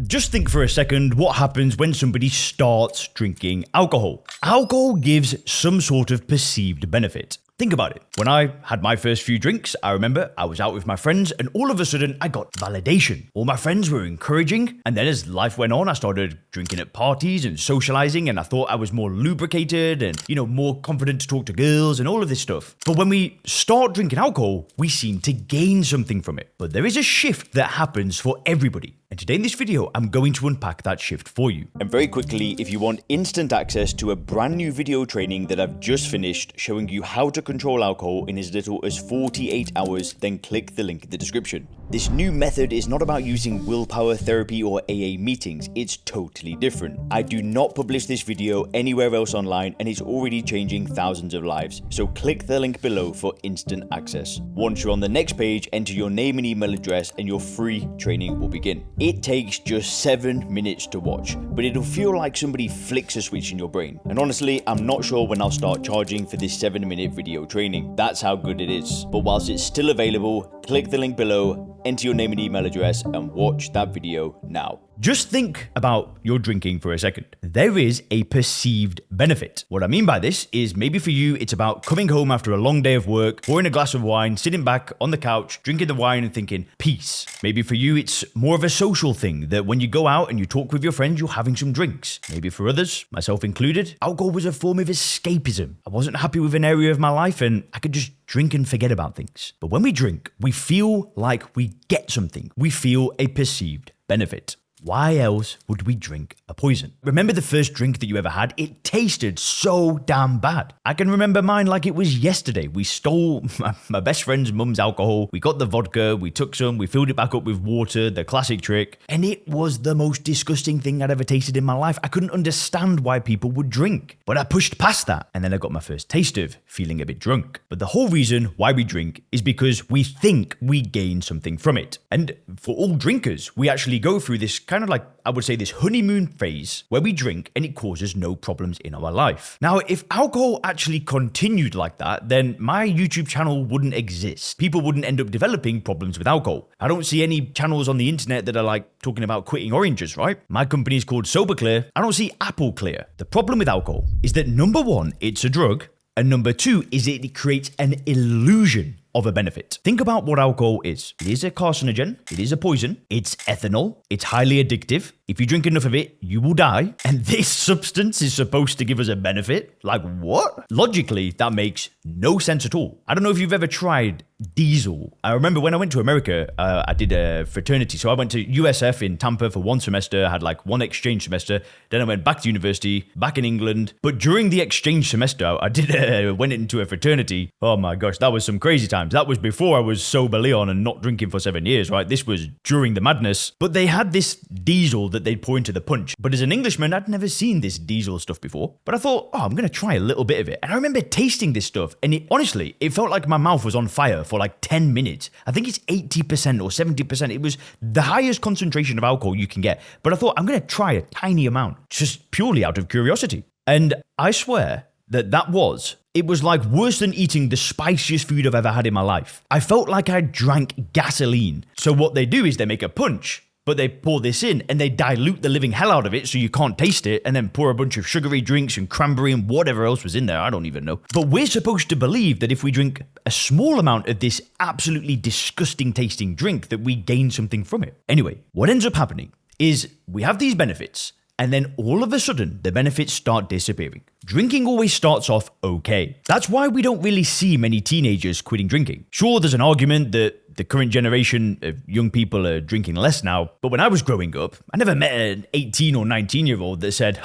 Just think for a second what happens when somebody starts drinking alcohol. Alcohol gives some sort of perceived benefit. Think about it. When I had my first few drinks, I remember I was out with my friends and all of a sudden I got validation. All my friends were encouraging, and then as life went on, I started drinking at parties and socializing, and I thought I was more lubricated and, more confident to talk to girls and all of this stuff. But when we start drinking alcohol, we seem to gain something from it. But there is a shift that happens for everybody. And today in this video, I'm going to unpack that shift for you. And very quickly, if you want instant access to a brand new video training that I've just finished showing you how to control alcohol in as little as 48 hours, then click the link in the description. This new method is not about using willpower therapy or AA meetings. It's totally different. I do not publish this video anywhere else online, and it's already changing thousands of lives. So click the link below for instant access. Once you're on the next page, enter your name and email address and your free training will begin. It takes just 7 minutes to watch, but it'll feel like somebody flicks a switch in your brain. And honestly, I'm not sure when I'll start charging for this 7-minute video training. That's how good it is. But whilst it's still available, click the link below, enter your name and email address, and watch that video now. Just think about your drinking for a second. There is a perceived benefit. What I mean by this is maybe for you, it's about coming home after a long day of work, pouring a glass of wine, sitting back on the couch, drinking the wine and thinking, peace. Maybe for you, it's more of a social thing that when you go out and you talk with your friends, you're having some drinks. Maybe for others, myself included, alcohol was a form of escapism. I wasn't happy with an area of my life and I could just drink and forget about things. But when we drink, we feel like we get something. We feel a perceived benefit. Why else would we drink a poison? Remember the first drink that you ever had? It tasted so damn bad. I can remember mine like it was yesterday. We stole my best friend's mum's alcohol. We got the vodka, we took some, we filled it back up with water, the classic trick. And it was the most disgusting thing I'd ever tasted in my life. I couldn't understand why people would drink. But I pushed past that. And then I got my first taste of feeling a bit drunk. But the whole reason why we drink is because we think we gain something from it. And for all drinkers, we actually go through this kind of like, I would say, this honeymoon phase where we drink and it causes no problems in our life. Now, if alcohol actually continued like that, then my YouTube channel wouldn't exist. People wouldn't end up developing problems with alcohol. I don't see any channels on the internet that are like talking about quitting oranges, right? My company is called Sober Clear. I don't see Apple Clear. The problem with alcohol is that number one, it's a drug. And number two is it creates an illusion of a benefit. Think about what alcohol is. It is a carcinogen. It is a poison. It's ethanol. It's highly addictive. If you drink enough of it, you will die. And this substance is supposed to give us a benefit? Like what? Logically, that makes no sense at all. I don't know if you've ever tried diesel. I remember when I went to America, I did a fraternity. So I went to USF in Tampa for 1 semester, had like 1 exchange semester. Then I went back to university, back in England. But during the exchange semester, I went into a fraternity. Oh my gosh, that was some crazy times. That was before I was sober Leon and not drinking for 7 years, right? This was during the madness. But they had this diesel that they'd pour into the punch. But as an Englishman, I'd never seen this diesel stuff before. But I thought, I'm going to try a little bit of it. And I remember tasting this stuff. And it felt like my mouth was on fire for like 10 minutes. I think it's 80% or 70%. It was the highest concentration of alcohol you can get. But I thought, I'm going to try a tiny amount, just purely out of curiosity. And I swear it was like worse than eating the spiciest food I've ever had in my life. I felt like I drank gasoline. So what they do is they make a punch, but they pour this in and they dilute the living hell out of it so you can't taste it, and then pour a bunch of sugary drinks and cranberry and whatever else was in there. I don't even know. But we're supposed to believe that if we drink a small amount of this absolutely disgusting tasting drink, that we gain something from it. Anyway, what ends up happening is we have these benefits, and then all of a sudden, the benefits start disappearing. Drinking always starts off okay. That's why we don't really see many teenagers quitting drinking. Sure, there's an argument that the current generation of young people are drinking less now, but when I was growing up, I never met an 18 or 19-year-old that said,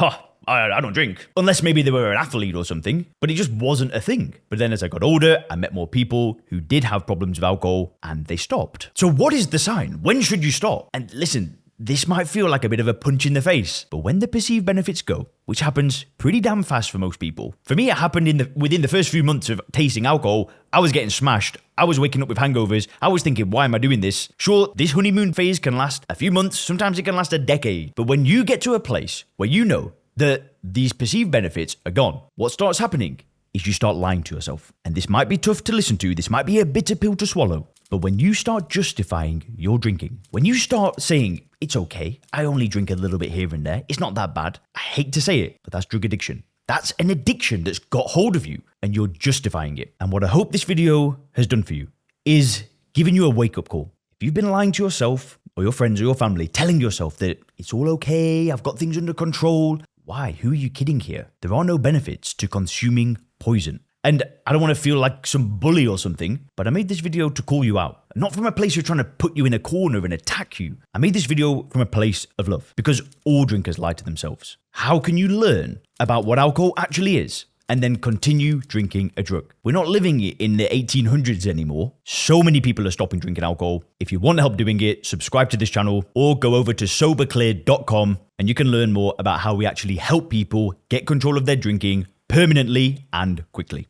I don't drink. Unless maybe they were an athlete or something, but it just wasn't a thing. But then as I got older, I met more people who did have problems with alcohol and they stopped. So what is the sign? When should you stop? And listen, this might feel like a bit of a punch in the face, but when the perceived benefits go, which happens pretty damn fast for most people. For me, it happened within the first few months of tasting alcohol. I was getting smashed. I was waking up with hangovers. I was thinking, why am I doing this? Sure, this honeymoon phase can last a few months. Sometimes it can last a decade. But when you get to a place where you know that these perceived benefits are gone, what starts happening is you start lying to yourself. And this might be tough to listen to. This might be a bitter pill to swallow. But when you start justifying your drinking, when you start saying, it's okay, I only drink a little bit here and there, it's not that bad. I hate to say it, but that's drug addiction. That's an addiction that's got hold of you and you're justifying it. And what I hope this video has done for you is giving you a wake-up call. If you've been lying to yourself or your friends or your family, telling yourself that it's all okay, I've got things under control, why? Who are you kidding here? There are no benefits to consuming poison. And I don't want to feel like some bully or something, but I made this video to call you out. Not from a place of trying to put you in a corner and attack you. I made this video from a place of love because all drinkers lie to themselves. How can you learn about what alcohol actually is and then continue drinking a drug? We're not living in the 1800s anymore. So many people are stopping drinking alcohol. If you want help doing it, subscribe to this channel or go over to soberclear.com and you can learn more about how we actually help people get control of their drinking permanently and quickly.